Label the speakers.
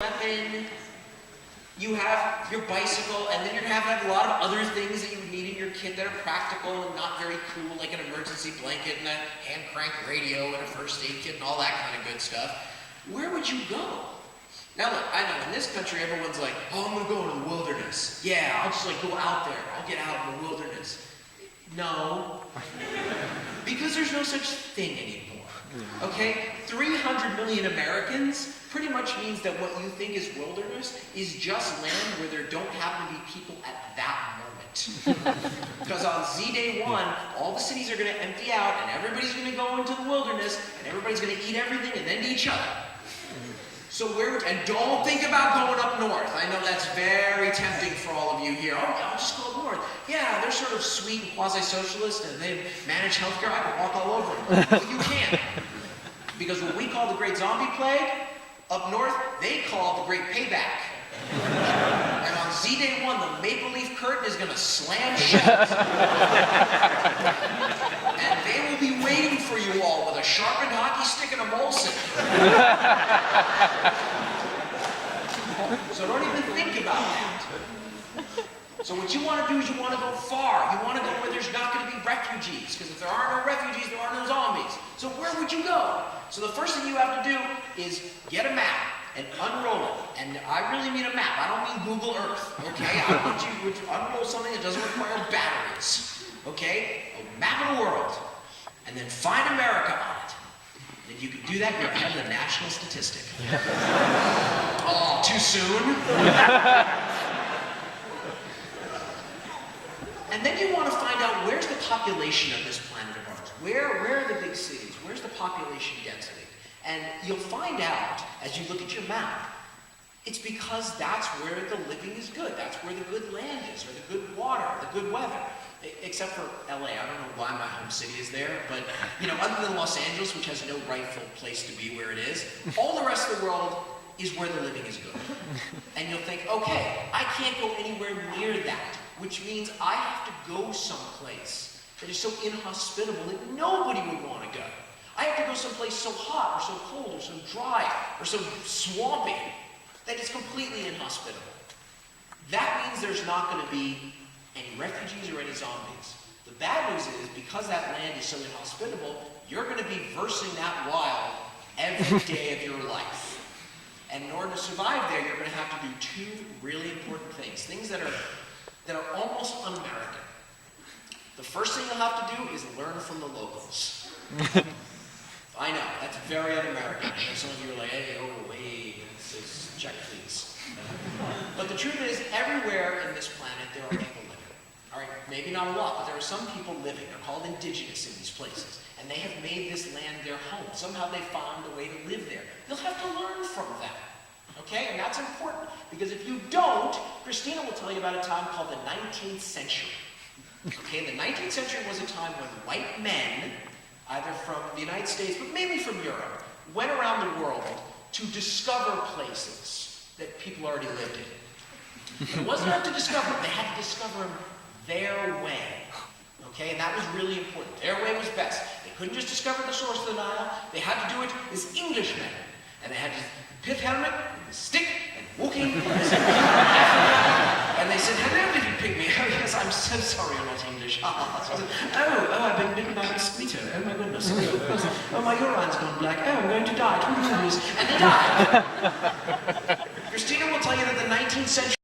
Speaker 1: weapon, you have your bicycle, and then you're going to have a lot of other things that you would need in your kit that are practical and not very cool, like an emergency blanket and a hand crank radio and a first aid kit and all that kind of good stuff. Where would you go? Now look, I know in this country everyone's like, oh, I'm going to go into the wilderness. Yeah, I'll just go out there. I'll get out in the wilderness. No, because there's no such thing anymore. Okay? 300 million Americans pretty much means that what you think is wilderness is just land where there don't happen to be people at that moment. Because on Z-Day 1, all the cities are going to empty out and everybody's going to go into the wilderness and everybody's going to eat everything and then each other. So and don't think about going up north. I know that's very tempting for all of you here. Oh, yeah, I'll just go up north. Yeah, they're sort of sweet and quasi-socialist and they manage healthcare. I can walk all over them. But you can't. Because what we call the Great Zombie Plague, up north, they call the Great Payback. And on Z-Day 1, the maple leaf curtain is going to slam shut. And they will be waiting for you all with a sharpened hockey stick and a Molson. So don't even think about that. So what you want to do is you want to go far. You want to go where there's not going to be refugees. Because if there are no refugees, there are no zombies. So where would you go? So the first thing you have to do is get a map and unroll it. And I really mean a map. I don't mean Google Earth. Okay? I want you to unroll something that doesn't require batteries. Okay? A map of the world. And then find America on it. And if you can do that, you're ahead of the national statistic. Oh, too soon? And then you want to find out where's the population of this planet of ours. Where are the big cities? Where's the population density? And you'll find out, as you look at your map, it's because that's where the living is good. That's where the good land is, or the good water, the good weather. Except for LA. I don't know why my home city is there, but other than Los Angeles, which has no rightful place to be where it is, all the rest of the world is where the living is good. And you'll think, okay, I can't go anywhere near that, which means I have to go someplace that is so inhospitable that nobody would want to go. I have to go someplace so hot, or so cold, or so dry, or so swampy that it's completely inhospitable. That means there's not going to be any refugees or any zombies. The bad news is, because that land is so inhospitable, you're going to be versing that wild every day of your life. And in order to survive there, you're going to have to do two really important things. Things that are almost un-American. The first thing you'll have to do is learn from the locals. I know, that's very un-American. I know some of you are like, hey, oh, wait, check please. But the truth is, everywhere in this planet, there are people living. All right, maybe not a lot, but there are some people living. They're called indigenous in these places. And they have made this land their home. Somehow they found a way to live there. You'll have to learn from them. Okay? And that's important. Because if you don't, Christina will tell you about a time called the 19th century. Okay? The 19th century was a time when white men, either from the United States, but mainly from Europe, went around the world to discover places that people already lived in. But it wasn't enough to discover them. They had to discover them their way. Okay? And that was really important. Their way was best. They couldn't just discover the source of the Nile. They had to do it as Englishmen. And they had to pith helmet, and stick, and walking. And they said, hello, little pygmy. Oh, yes, I'm so sorry I'm not English. I've been bitten by a mosquito. Oh, my goodness. Oh, my urine's gone black. Oh, I'm going to die. And they died. Christina will tell you that the 19th century